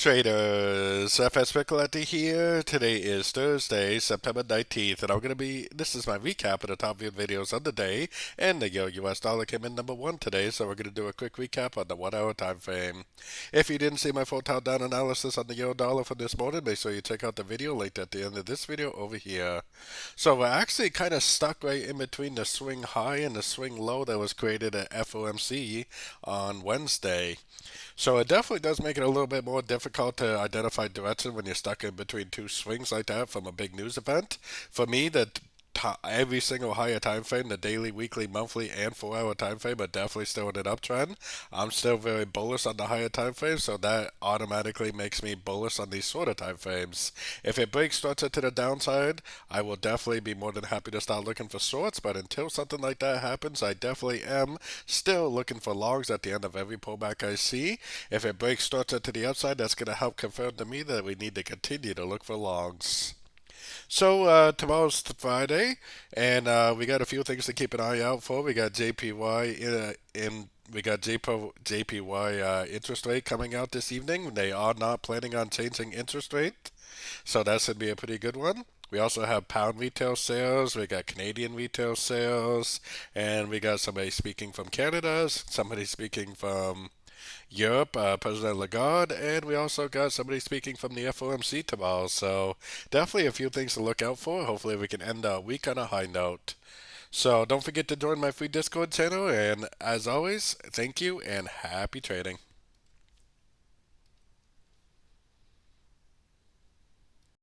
Traders, FX Pip Collector here. Today is Thursday, September 19th, and this is my recap of the top viewed videos of the day, and the US dollar came in number one today, so we're going to do a quick recap on the 1 hour time frame. If you didn't see my full countdown analysis on the euro dollar for this morning, make sure you check out the video linked at the end of this video over here. So we're actually kind of stuck right in between the swing high and the swing low that was created at FOMC on Wednesday. So it definitely does make it a little bit more difficult to identify direction when you're stuck in between two swings like that from a big news event. For me, every single higher time frame, the daily, weekly, monthly, and 4 hour time frame are definitely still in an uptrend. I'm still very bullish on the higher time frame, so that automatically makes me bullish on these shorter time frames. If it breaks structure to the downside, I will definitely be more than happy to start looking for shorts, but until something like that happens, I definitely am still looking for longs at the end of every pullback I see. If it breaks structure to the upside, that's going to help confirm to me that we need to continue to look for longs. So tomorrow's Friday, and we got a few things to keep an eye out for. We got JPY we got JPY interest rate coming out this evening. They are not planning on changing interest rate, so that should be a pretty good one. We also have pound retail sales, we got Canadian retail sales, and we got somebody speaking from Canada, somebody speaking from Europe, President Lagarde, and we also got somebody speaking from the FOMC tomorrow. So definitely a few things to look out for. Hopefully we can end our week on a high note. So don't forget to join my free Discord channel, and as always, thank you and happy trading.